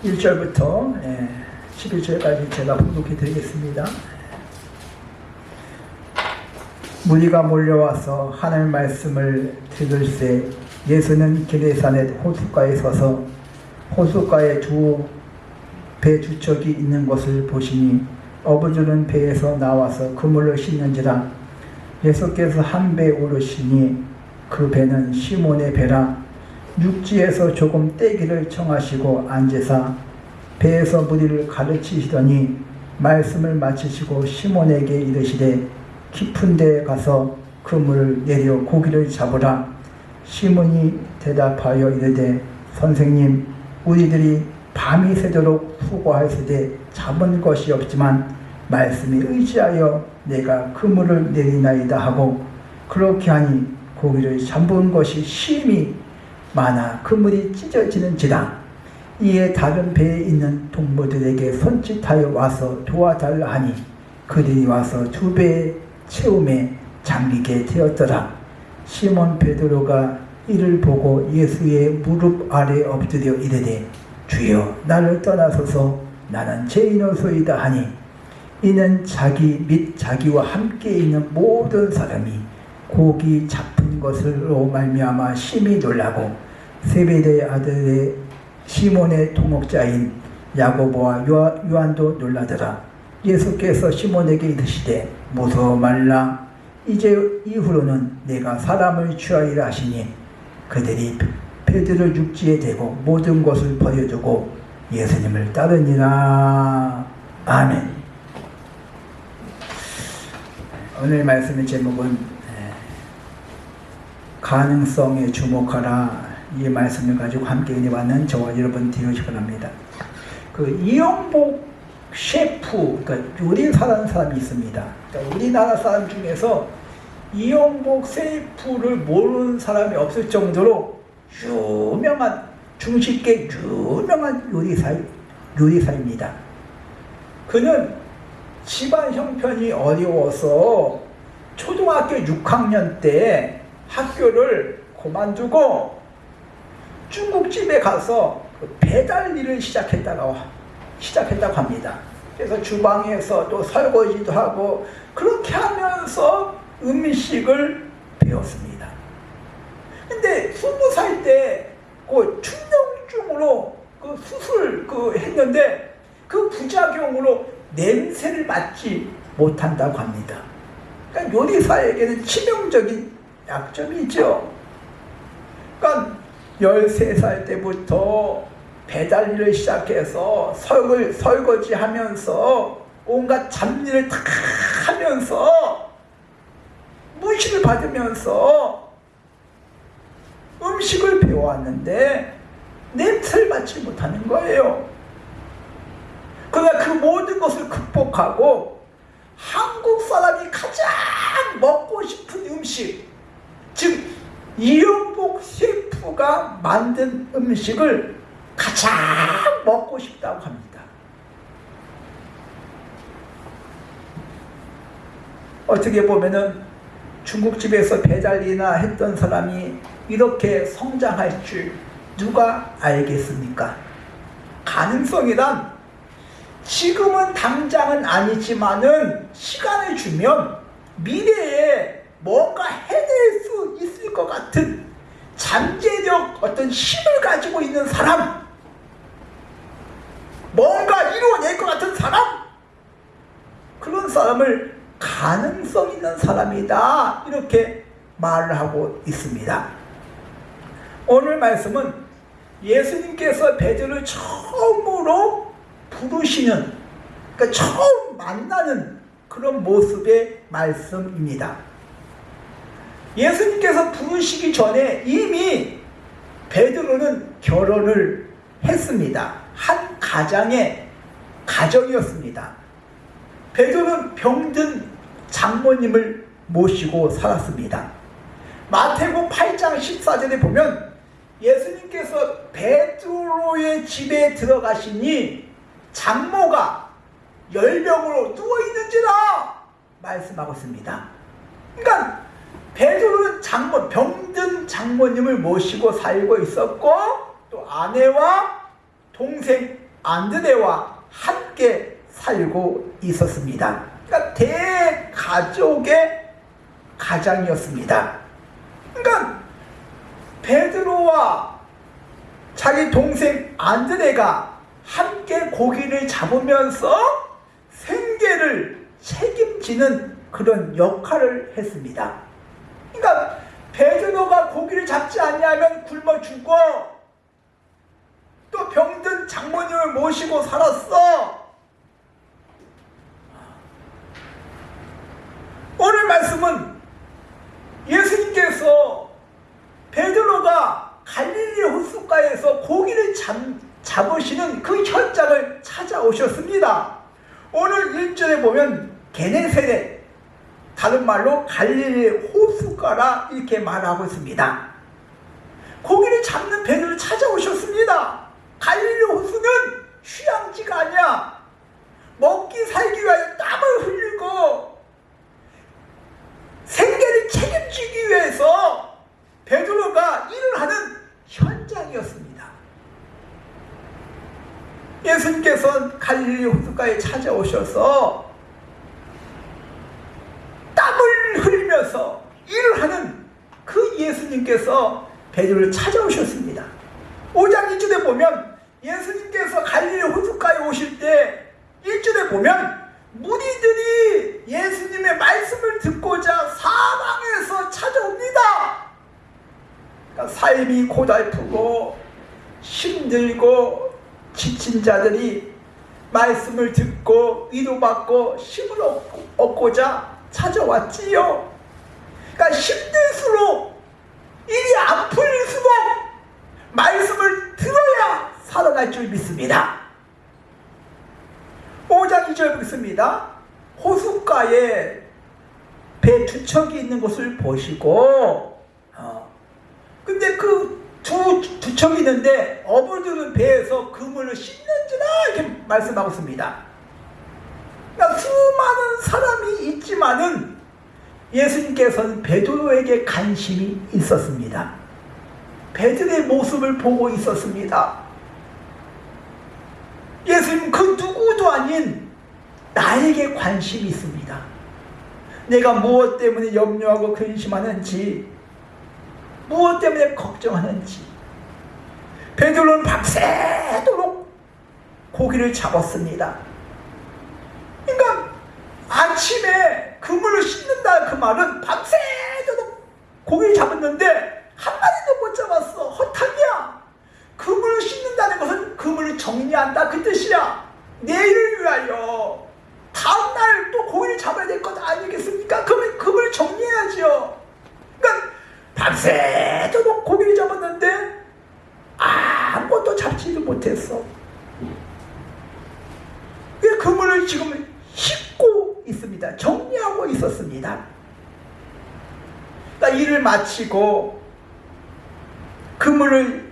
1절부터 11절까지 제가 봉독해 드리겠습니다. 무리가 몰려와서 하나님의 말씀을 들을새 예수는 게네사렛 호숫가에 서서 호숫가에 두 배 주척이 있는 것을 보시니 어부들은 배에서 나와서 그물을 씻는지라. 예수께서 한 배에 오르시니 그 배는 시몬의 배라. 육지에서 조금 떼기를 청하시고 앉으사 배에서 무리를 가르치시더니 말씀을 마치시고 시몬에게 이르시되 깊은 데에 가서 그물을 내려 고기를 잡으라. 시몬이 대답하여 이르되 선생님, 우리들이 밤이 새도록 수고하였으되 잡은 것이 없지만 말씀에 의지하여 내가 그물을 내리나이다 하고, 그렇게 하니 고기를 잡은 것이 심히 많아 그물이 찢어지는지라. 이에 다른 배에 있는 동무들에게 손짓하여 와서 도와달라 하니 그들이 와서 두 배의 채움에 잠기게 되었더라. 시몬 베드로가 이를 보고 예수의 무릎 아래 엎드려 이르되 주여, 나를 떠나소서, 나는 죄인이소이다 하니, 이는 자기 및 자기와 함께 있는 모든 사람이 고기 잡힌 것으로 말미암아 심히 놀라고 세베대의 아들의 시몬의 동역자인 야고보와 요한도 놀라더라. 예수께서 시몬에게 이르시되 무서워 말라, 이제 이후로는 내가 사람을 취하리라 하시니 그들이 베드로를 육지에 대고 모든 것을 버려두고 예수님을 따르니라. 아멘. 오늘 말씀의 제목은 가능성에 주목하라. 이 말씀을 가지고 함께 은혜 받는 저와 여러분 되시기 바랍니다. 그 이영복 셰프, 그러니까 요리 잘하는 사람이 있습니다. 그러니까 우리나라 사람 중에서 이영복 셰프를 모르는 사람이 없을 정도로 유명한, 중식계 유명한 요리사입니다. 그는 집안 형편이 어려워서 초등학교 6학년 때 학교를 그만두고 중국집에 가서 배달 일을 시작했다고 합니다. 그래서 주방에서 또 설거지도 하고 그렇게 하면서 음식을 배웠습니다. 근데 20살 때 그 충농증으로 그 수술 했는데 그 부작용으로 냄새를 맡지 못한다고 합니다. 그러니까 요리사에게는 치명적인 약점이죠. 그러니까 13살 때부터 배달 일을 시작해서 설거지 하면서 온갖 잡일을 다 하면서 무시를 받으면서 음식을 배워왔는데 냄새를 맡지 못하는 거예요. 그러나 그 모든 것을 극복하고 한국 사람이 가장 먹고 싶은 음식, 즉 이영복 셰프가 만든 음식을 가장 먹고 싶다고 합니다. 어떻게 보면은 중국집에서 배달이나 했던 사람이 이렇게 성장할 줄 누가 알겠습니까? 가능성이란 지금은 당장은 아니지만은 시간을 주면 미래에 뭔가 해낼 수 있을 것 같은 잠재력, 어떤 힘을 가지고 있는 사람, 뭔가 이루어낼 것 같은 사람, 그런 사람을 가능성 있는 사람이다, 이렇게 말을 하고 있습니다. 오늘 말씀은 예수님께서 베드로를 처음으로 부르시는, 그러니까 처음 만나는 그런 모습의 말씀입니다. 예수님께서 부르시기 전에 이미 베드로는 결혼을 했습니다. 한 가정이었습니다. 베드로는 병든 장모님을 모시고 살았습니다. 마태복음 8장 14절에 보면 예수님께서 베드로의 집에 들어가시니 장모가 열병으로 누워있는지라 말씀하고 있습니다. 그러니까 베드로는 병든 장모님을 모시고 살고 있었고, 또 아내와 동생 안드레와 함께 살고 있었습니다. 그러니까 대가족의 가장이었습니다. 그러니까 베드로와 자기 동생 안드레가 함께 고기를 잡으면서 생계를 책임지는 그런 역할을 했습니다. 그러니까 베드로가 고기를 잡지 않냐면 굶어 죽고, 또 병든 장모님을 모시고 살았어. 오늘 말씀은 예수님께서 베드로가 갈릴리 호숫가에서 고기를 잡으시는 그 현장을 찾아오셨습니다. 오늘 1절에 보면 게네사렛, 다른 말로 갈릴리 호숫가라 이렇게 말하고 있습니다. 고기를 잡는 베드로를 찾아오셨습니다. 갈릴리 호수는 휴양지가 아니야. 먹기 살기 위하여 땀을 흘리고 생계를 책임지기 위해서 베드로가 일을 하는 현장이었습니다. 예수님께서는 갈릴리 호숫가에 찾아오셔서 땀을 흘리면서 일을 하는 그 예수님께서 베드로를 찾아오셨습니다. 5장 2절에 보면 예수님께서 갈릴리 호숫가에 오실 때 1절에 보면 무리들이 예수님의 말씀을 듣고자 사방에서 찾아옵니다. 그러니까 삶이 고달프고 힘들고 지친 자들이 말씀을 듣고 위로받고 힘을 얻고자 찾아왔지요. 그러니까 힘들수록 일이 안 풀릴수록 말씀을 들어야 살아날 줄 믿습니다. 5장 2절 보겠습니다. 호숫가에 배 두 척이 있는 것을 보시고, 근데 그 두 척이 있는데 어부들은 배에서 그물을 씻는지라 이렇게 말씀하고 있습니다. 그러니까 수많은 사람이 있지만은 예수님께서는 베드로에게 관심이 있었습니다. 베드로의 모습을 보고 있었습니다. 예수님 그 누구도 아닌 나에게 관심이 있습니다. 내가 무엇 때문에 염려하고 근심하는지, 무엇 때문에 걱정하는지. 베드로는 밤새도록 고기를 잡았습니다. 그러니까 아침에 그물을 씻는다 그 말은 밤새도록 고기를 잡았는데 한 마리도 못 잡았어. 허탕이야. 그물을 씻는다는 것은 그물을 정리한다 그 뜻이야. 내일을 위하여 다음날 또 고기를 잡아야 될 것 아니겠습니까? 그러면 그물을 정리해야죠. 그러니까 밤새도록 고기를 잡았는데 아무것도 잡지도 못했어. 그물을 지금 씻고 있습니다. 정리하고 있었습니다. 그러니까 일을 마치고 그물을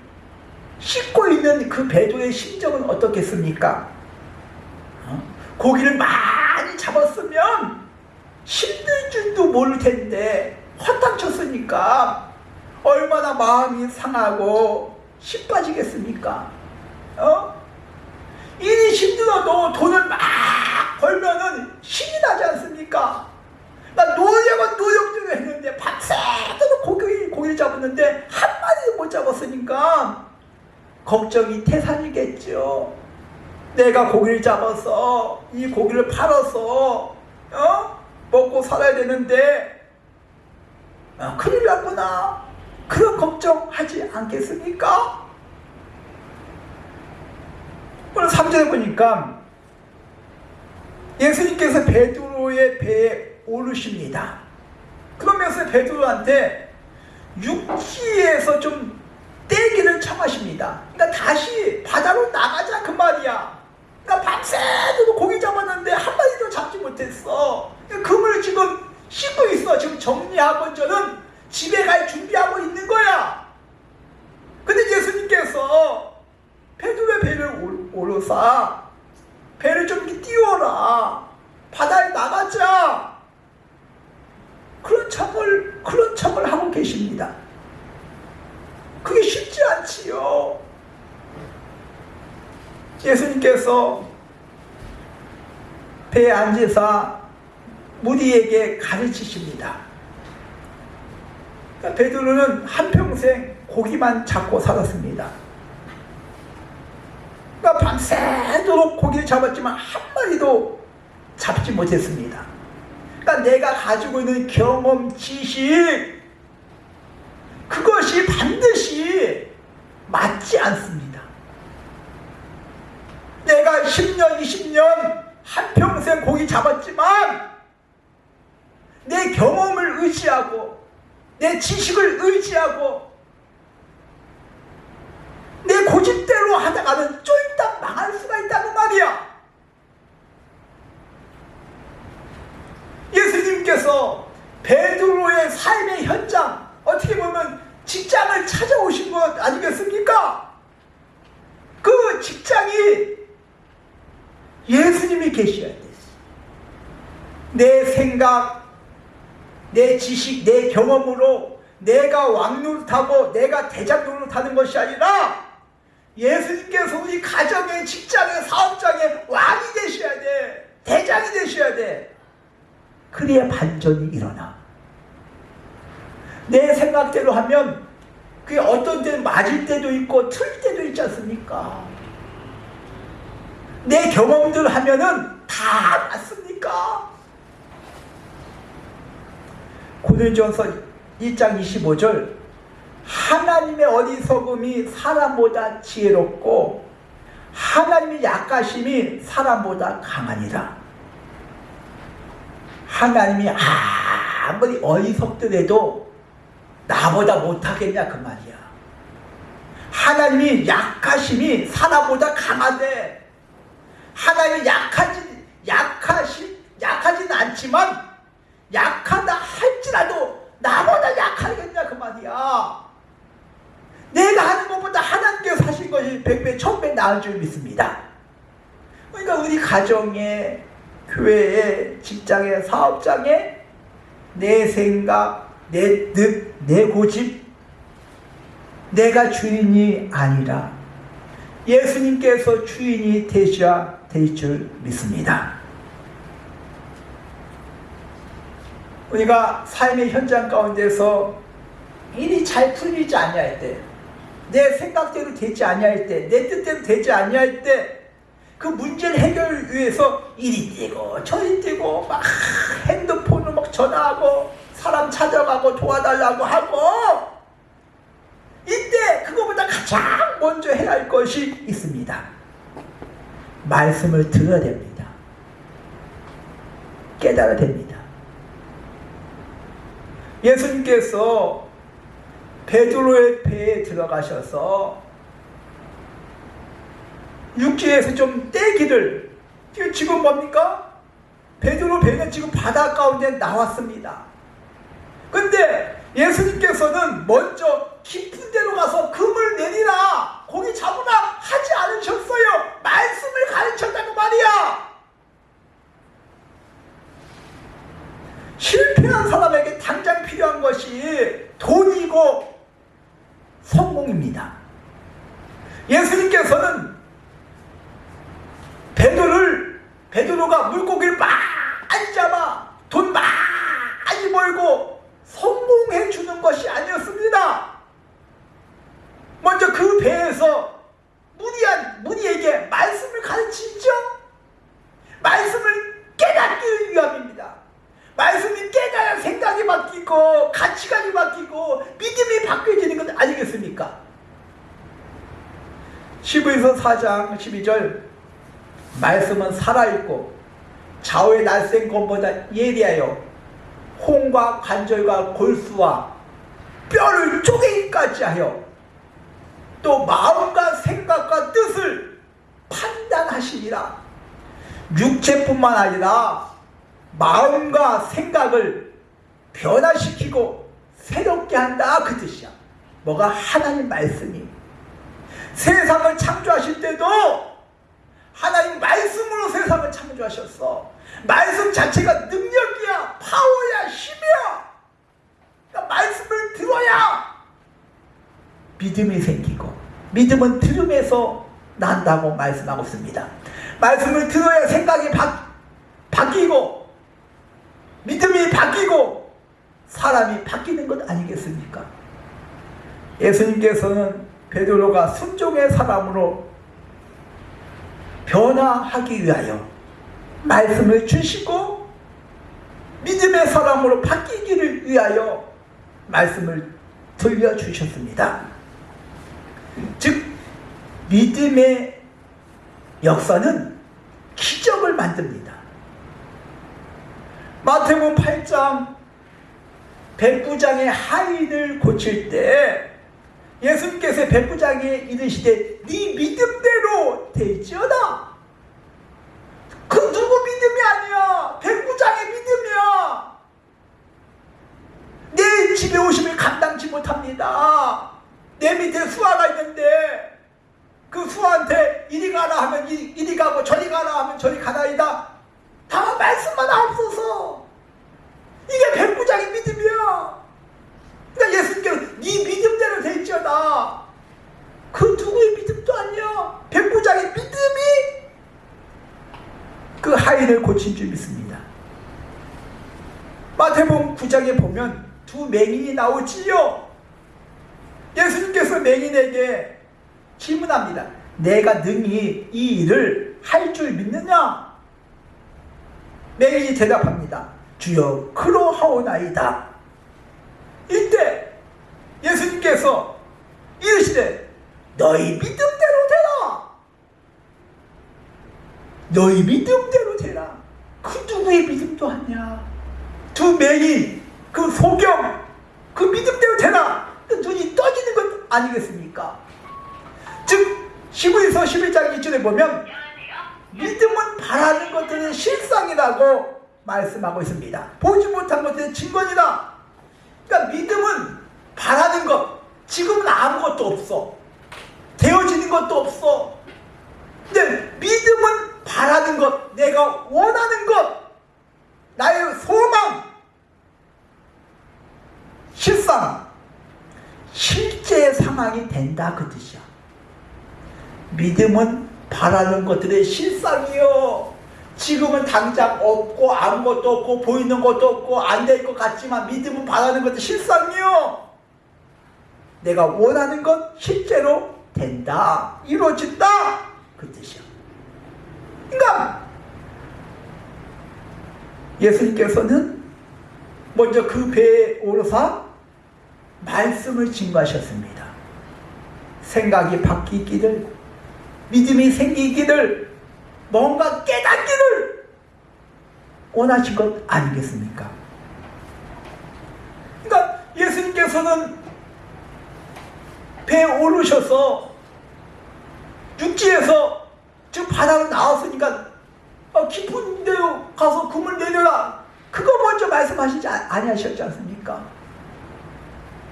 씻고 있는 그 베드로의 심정은 어떻겠습니까? 고기를 많이 잡았으면 힘들 줄도 모를 텐데 허탕쳤으니까 얼마나 마음이 상하고 심 빠지겠습니까? 일이 힘들어도 돈을 막 벌면은 힘이 나지 않습니까? 나 노력은 노력대로 했는데 밤새도록 고기를 잡았는데 한 마리도 못 잡았으니까 걱정이 태산이겠죠. 내가 고기를 잡아서 이 고기를 팔아서 먹고 살아야 되는데 큰일 났구나. 그런 걱정하지 않겠습니까? 오늘 3절에 보니까 예수님께서 베드로의 배에 오르십니다. 그러면서 베드로한테 육지에서 좀 떼기를 청하십니다. 그러니까 다시 바다로 나가자 그 말이야. 그러니까 밤새도록 고기 잡았는데 한 마리도 잡지 못했어. 그물을 지금 씻고 있어. 지금 정리하고 저는 집에 갈 준비하고 있는 거야. 근데 예수님께서 베드로의 배를 오르사 배를 좀 띄워라. 바다에 나가자. 그런 척을 하고 계십니다. 그게 쉽지 않지요. 예수님께서 배에 앉으사 무리에게 가르치십니다. 그러니까 베드로는 한평생 고기만 잡고 살았습니다. 그러니까 밤새도록 고기를 잡았지만 한 마리도 잡지 못했습니다. 그러니까 내가 가지고 있는 경험, 지식, 그것이 반드시 맞지 않습니다. 내가 10년, 20년 한평생 고기 잡았지만 내 경험을 의지하고 내 지식을 의지하고 내 고집대로 하다가는 쫄딱 망할 수가 있다는 말이야. 예수님께서 베드로의 삶의 현장, 어떻게 보면 직장을 찾아오신 것 아니겠습니까? 그 직장이 예수님이 계셔야 돼. 내 생각, 내 지식, 내 경험으로 내가 왕노릇하고 내가 대장 노릇하는 것이 아니라 예수님께서 우리 가정의, 직장의, 사업장의 왕이 되셔야 돼. 대장이 되셔야 돼. 그래야 반전이 일어나. 내 생각대로 하면 그게 어떤 때는 맞을 때도 있고 틀릴 때도 있지 않습니까? 내 경험들 하면은 다 맞습니까? 고린도전서 1장 25절, 하나님의 어리석음이 사람보다 지혜롭고 하나님의 약하심이 사람보다 강하니라. 하나님이 아무리 어리석더라도 나보다 못하겠냐 그 말이야. 하나님이 약하심이 사람보다 강하대. 하나님이 약하지는 않지만 약하다 할지라도 나보다 약하겠냐 그 말이야. 내가 하는 것보다 하나님께서 하신 것이 100배 1000배 나을 줄 믿습니다. 그러니까 우리 가정에, 교회에, 직장에, 사업장에 내 생각, 내 뜻, 내 고집, 내가 주인이 아니라 예수님께서 주인이 되셔야 될 줄 믿습니다. 우리가 삶의 현장 가운데서 일이 잘 풀리지 아니할 때, 내 생각대로 되지 아니할 때, 내 뜻대로 되지 아니할 때, 그 문제를 해결을 위해서 이리 뛰고 저리 뛰고 막 핸드폰으로 막 전화하고 사람 찾아가고 도와달라고 하고, 이때 그거보다 가장 먼저 해야 할 것이 있습니다. 말씀을 들어야 됩니다. 깨달아야 됩니다. 예수님께서 베드로의 배에 들어가셔서 육지에서 좀 떼기를, 지금 뭡니까? 베드로 배는 지금 바다 가운데 나왔습니다. 근데 예수님께서는 먼저 깊은 데로 가서 금을 내리라, 고기 잡으라 하지 않으셨어요. 말씀을 가르쳤다고 말이야. 실패한 사람에게 당장 필요한 것이 돈이고 성공입니다. 예수님께서는 베드로가 물고기를 많이 잡아 돈 많이 벌고 성공해 주는 것이 아니었습니다. 먼저 그 배에서 무리에게 말씀을 가르치죠. 말씀을 깨닫기 위함입니다. 말씀이 깨달아 생각이 바뀌고 가치관이 바뀌고 믿음이 바뀌어지는 것 아니겠습니까? 시브에서 4장 12절, 말씀은 살아있고 좌우의 날쌘 검보다 예리하여 홍과 관절과 골수와 뼈를 쪼개기까지 하여 또 마음과 생각과 뜻을 판단하시니라. 육체뿐만 아니라 마음과 생각을 변화시키고 새롭게 한다 그 뜻이야. 뭐가? 하나님 말씀이. 세상을 창조하실 때도 하나님 말씀으로 세상을 창조하셨어. 말씀 자체가 능력이야, 파워야, 힘이야. 그러니까 말씀을 들어야 믿음이 생기고, 믿음은 들음에서 난다고 말씀하고 있습니다. 말씀을 들어야 생각이 바뀌고 믿음이 바뀌고 사람이 바뀌는 것 아니겠습니까? 예수님께서는 베드로가 순종의 사람으로 변화하기 위하여 말씀을 주시고 믿음의 사람으로 바뀌기를 위하여 말씀을 들려주셨습니다. 즉 믿음의 역사는 기적을 만듭니다. 마태복음 8장 백부장의 하인을 고칠 때 예수님께서 백부장에 이르시되 네 믿음대로 될지어다. 그 누구 믿음이 아니야. 백부장의 믿음이야. 내 집에 오심을 감당치 못합니다. 내 밑에 수하가 있는데 그 수하한테 이리 가라 하면 이리 가고 저리 가라 하면 저리 가나이다. 다만 말씀만 없어서. 이게 백부장의 믿음이야. 그러니까 예수님께서 네 믿음대로 될지어다. 그 누구의 믿음도 아니야. 백부장의 믿음이 그 하인을 고친 줄 믿습니다. 마태복음 9장에 보면 두 맹인이 나오지요. 예수님께서 맹인에게 질문합니다. 내가 능히 이 일을 할 줄 믿느냐? 맹인이 대답합니다. 주여 그러하오나이다. 이때 예수님께서 이르시되 너희 믿음대로 되라. 너희 믿음대로 되라. 그 누구의 믿음도 아니야. 두 맹인 그 소경 그 믿음대로 되라. 그 눈이 떠지는 것 아니겠습니까? 즉 히브리서 11장 1절에 보면 믿음은 바라는 것들은 실상이라고 말씀하고 있습니다. 보지 못한 것들은 증거이다. 그러니까 믿음은 바라는 것. 지금은 아무것도 없어. 되어지는 것도 없어. 근데 믿음은 바라는 것, 내가 원하는 것, 나의 소망, 실상, 실제 상황이 된다 그 뜻이야. 믿음은 바라는 것들의 실상이요. 지금은 당장 없고 아무것도 없고 보이는 것도 없고 안 될 것 같지만 믿음은 바라는 것들 실상이요. 내가 원하는 것 실제로 된다, 이루어진다 그 뜻이야. 그러니까 예수님께서는 먼저 그 배에 오르사 말씀을 증거하셨습니다. 생각이 바뀌기를, 믿음이 생기기를, 뭔가 깨닫기를 원하신 것 아니겠습니까? 그러니까 예수님께서는 배에 오르셔서 육지에서 지금 바다로 나왔으니까 깊은 데로 가서 금을 내려라, 그거 먼저 말씀하시지 아니하셨지 않습니까?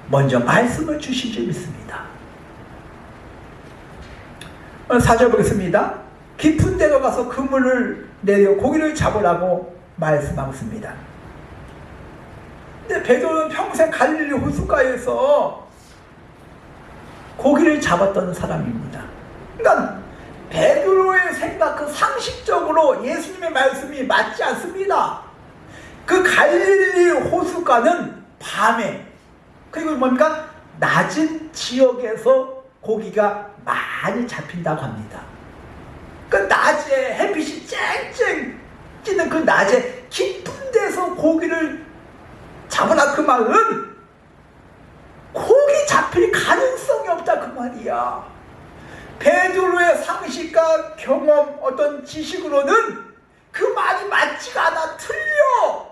먼저 말씀을 주신 줄 믿습니다. 4절 보겠습니다. 깊은 데로 가서 그물을 내려 고기를 잡으라고 말씀하고 있습니다. 근데 베드로는 평생 갈릴리 호숫가에서 고기를 잡았던 사람입니다. 그러니까 베드로의 생각, 그 상식적으로 예수님의 말씀이 맞지 않습니다. 그 갈릴리 호숫가는 밤에, 그리고 뭡니까? 낮은 지역에서 고기가 많이 잡힌다고 합니다. 그 낮에 햇빛이 쨍쨍 찌는 그 낮에 깊은 데서 고기를 잡으라 그 말은 고기 잡힐 가능성이 없다 그 말이야. 베드로의 상식과 경험, 어떤 지식으로는 그 말이 맞지가 않아, 틀려.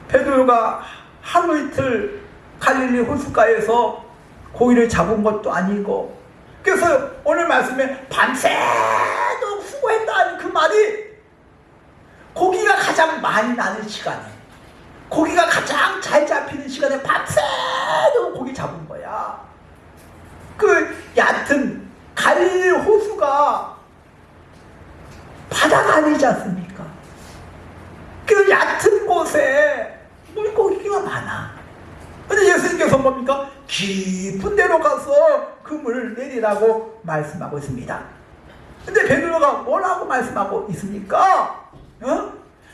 베드로가 하루 이틀 갈릴리 호숫가에서 고기를 잡은 것도 아니고, 그래서 오늘 말씀에 밤새도록 수고했다 그 말이 고기가 가장 많이 나는 시간에, 고기가 가장 잘 잡히는 시간에 밤새도록 고기 잡은 거야. 그 얕은 갈릴리 호수가 바다가 아니지 않습니까? 그 얕은 곳에 물고기가 많아. 근데 예수님께서 뭡니까? 깊은 데로 가서 그물을 내리라고 말씀하고 있습니다. 근데 베드로가 뭐라고 말씀하고 있습니까?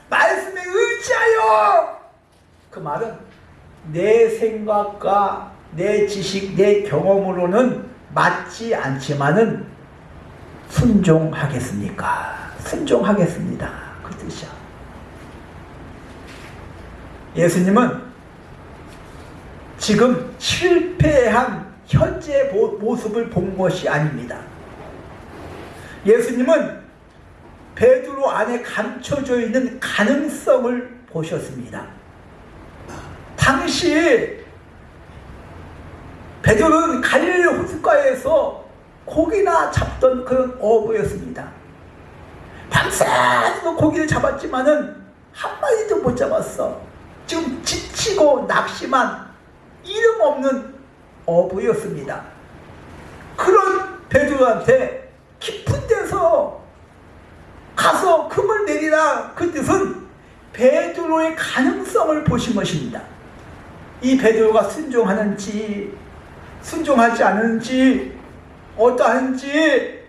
말씀에 의지하여. 그 말은 내 생각과 내 지식, 내 경험으로는 맞지 않지만은 순종하겠습니까? 순종하겠습니다. 그 뜻이야. 예수님은 지금 실패한 현재 모습을 본 것이 아닙니다. 예수님은 베드로 안에 감춰져 있는 가능성을 보셨습니다. 당시 베드로는 갈릴리 호숫가에서 고기나 잡던 그런 어부였습니다. 밤새도록 고기를 잡았지만은 한 마리도 못 잡았어. 지금 지치고 낙심한 이름 없는 어부였습니다. 그런 베드로한테 깊은 데서 가서 금을 내리라, 그 뜻은 베드로의 가능성을 보신 것입니다. 이 베드로가 순종하는지 순종하지 않은지 어떠한지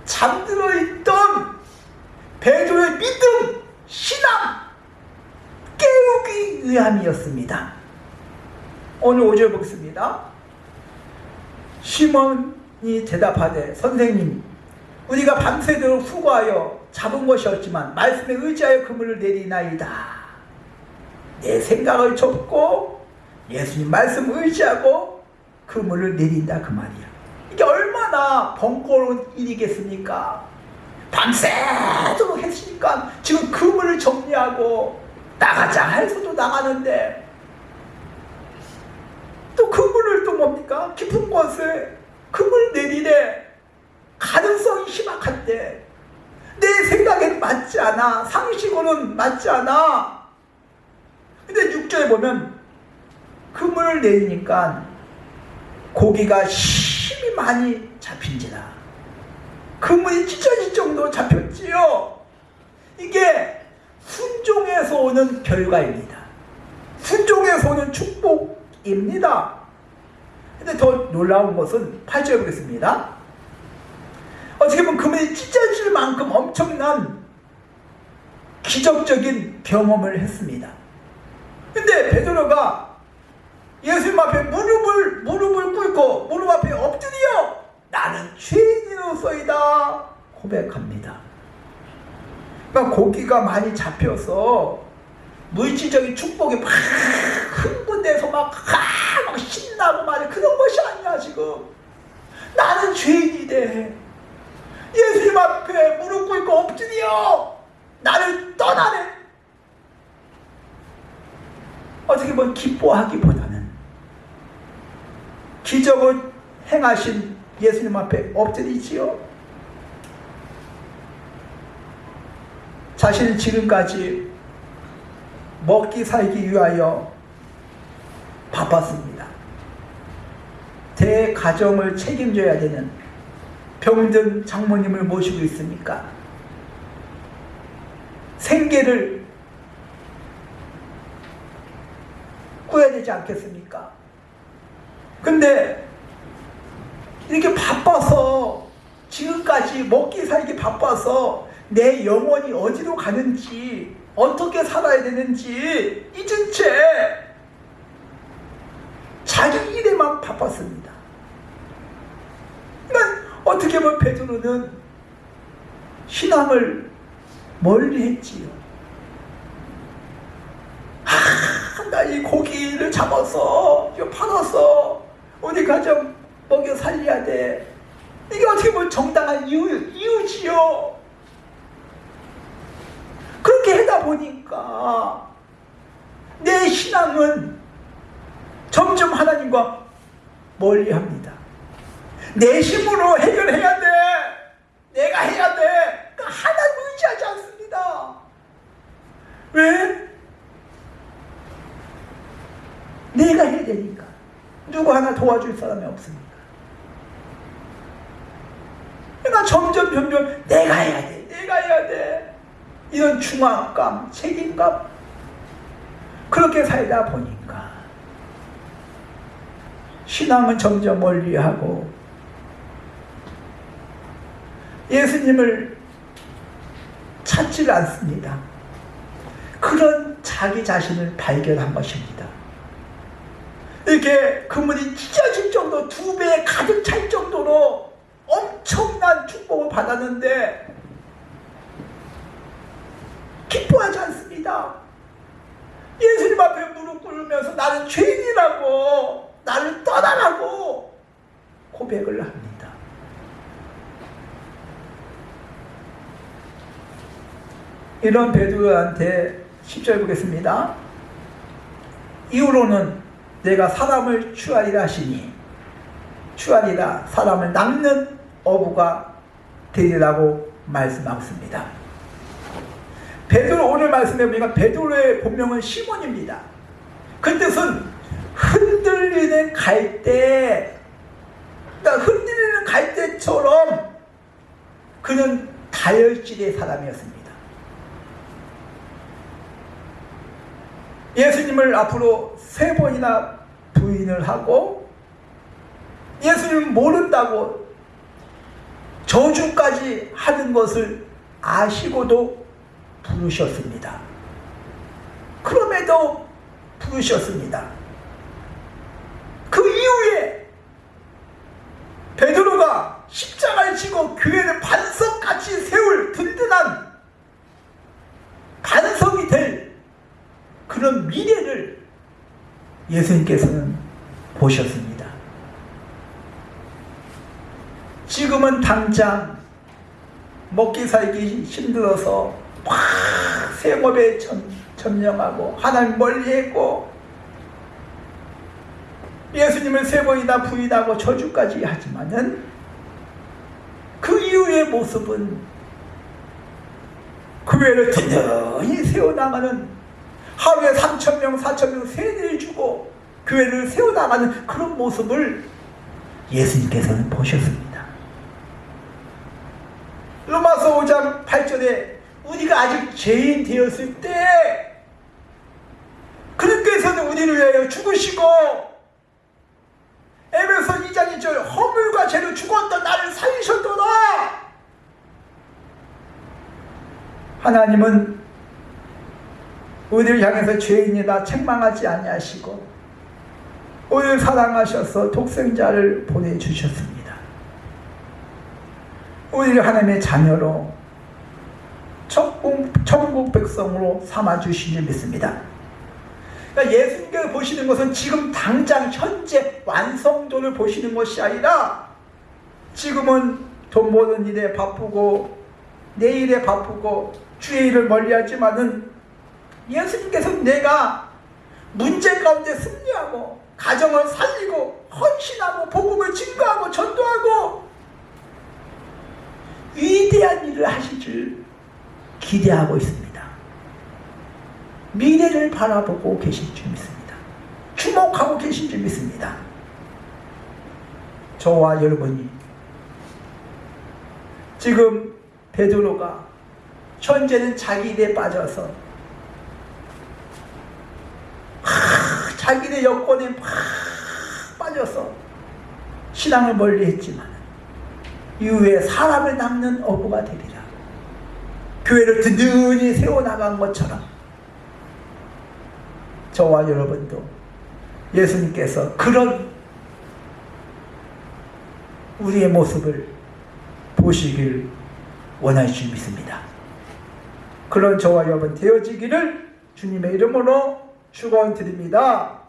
잠들어 있던 베드로의 믿음, 신앙 깨우기 위함이었습니다. 오늘 5절 보겠습니다. 시몬이 대답하되 선생님, 우리가 밤새도록 수고하여 잡은 것이 없지만 말씀에 의지하여 그물을 내리나이다. 내 생각을 접고 예수님 말씀 의지하고 그물을 내린다, 그 말이야. 이게 얼마나 번거로운 일이겠습니까? 밤새도록 했으니까 지금 그물을 정리하고 나가자 해서도 나가는데 또 그물을 또 뭡니까? 깊은 곳에 그물 내리래. 가능성이 희박한데 내 생각에는 맞지 않아. 상식으로는 맞지 않아. 근데 6절에 보면 그물을 내리니까 고기가 힘이 많이 잡힌지라. 그물이 찢어질 정도로 잡혔지요. 이게 순종에서 오는 결과입니다. 순종에서 오는 축복입니다. 근데 더 놀라운 것은 8절에 보겠습니다. 어떻게 보면 그물이 찢어질 만큼 엄청난 기적적인 경험을 했습니다. 근데 베드로가 예수님 앞에 무릎을 꿇고 무릎 앞에 엎드려 나는 죄인이로소이다 고백합니다. 그러니까 고기가 많이 잡혀서 물질적인 축복이 막 흥분돼서 막 신나고 말이야. 그런 것이 아니야. 지금 나는 죄인이래. 예수님 앞에 무릎 꿇고 엎드려 나를 떠나네. 어떻게 보면 기뻐하기보다는 기적을 행하신 예수님 앞에 엎드리지요. 자신은 지금까지 먹기 살기 위하여 바빴습니다. 대가정을 책임져야 되는 병든 장모님을 모시고 있으니까 생계를 꾸어야 되지 않겠습니까? 근데 이렇게 바빠서 지금까지 먹기 살기 바빠서 내 영혼이 어디로 가는지 어떻게 살아야 되는지 잊은 채 자기 일에만 바빴습니다. 그러니까 어떻게 보면 베드로는 신앙을 멀리 했지요. 나 이 고기를 잡아서 이거 팔아서 우리 가정 먹여 살려야 돼. 이게 어떻게 보면 정당한 이유지요. 그렇게 하다 보니까 내 신앙은 점점 하나님과 멀리합니다. 내 힘으로 해결해야 돼. 내가 해야 돼. 하나님 의지하지 않습니다. 왜? 내가 해야 되니까. 누구 하나 도와줄 사람이 없으니까. 그러니까 점점 내가 해야 돼. 내가 해야 돼. 이런 중압감, 책임감, 그렇게 살다 보니까 신앙은 점점 멀리하고 예수님을 찾지를 않습니다. 그런 자기 자신을 발견한 것입니다. 이렇게 그물이 찢어질 정도, 2배 가득 찰 정도로 엄청난 축복을 받았는데 기뻐하지 않습니다. 예수님 앞에 무릎 꿇으면서 나는 죄인이라고, 나를 떠나라고 고백을 합니다. 이런 베드로한테 10절 보겠습니다. 이후로는 내가 사람을 취하리라 하시니 취하리라 사람을 낚는 어부가 되리라고 말씀하고 있습니다. 베드로, 오늘 말씀해 보니까 베드로의 본명은 시몬입니다. 그 뜻은 흔들리는 갈대, 그러니까 흔들리는 갈대처럼 그는 다혈질의 사람이었습니다. 예수님을 앞으로 3번이나 부인을 하고 예수님을 모른다고 저주까지 하는 것을 아시고도 부르셨습니다. 그럼에도 부르셨습니다. 그 이후에 베드로가 십자가를 지고 교회를 반석같이 세울 든든한 반석이 될 그런 미래를 예수님께서는 보셨습니다. 지금은 당장 먹기 살기 힘들어서 막 생업에 전념하고 하나님 멀리했고 예수님을 3번이나 부인하고 저주까지 하지만은 그 이후의 모습은 교회를 든든히 세워나가는, 하루에 3,000명 4,000명 세례를 주고 교회를 세워나가는 그런 모습을 예수님께서는 보셨습니다. 로마서 5장 8절에 우리가 아직 죄인 되었을 때 그분께서는 우리를 위하여 죽으시고, 에베소 2장 2절 허물과 죄로 죽었던 나를 살리셨도다. 하나님은 우리를 향해서 죄인이다 책망하지 아니하시고 우리를 사랑하셔서 독생자를 보내주셨습니다. 우리를 하나님의 자녀로 천국 백성으로 삼아주신 줄 믿습니다. 그러니까 예수님께서 보시는 것은 지금 당장 현재 완성도를 보시는 것이 아니라 지금은 돈 버는 일에 바쁘고 내일에 바쁘고 주의 일을 멀리하지만은 예수님께서는 내가 문제 가운데 승리하고 가정을 살리고 헌신하고 복음을 증거하고 전도하고 위대한 일을 하실 줄 기대하고 있습니다. 미래를 바라보고 계신 줄 믿습니다. 주목하고 계신 줄 믿습니다. 저와 여러분이 지금 베드로가 현재는 자기 일에 빠져서 자기의 여건에 빠져서 신앙을 멀리했지만 이후에 사람을 낚는 어부가 되리라. 교회를 든든히 세워나간 것처럼 저와 여러분도 예수님께서 그런 우리의 모습을 보시길 원하실 줄 믿습니다. 그런 저와 여러분 되어지기를 주님의 이름으로 축원드립니다.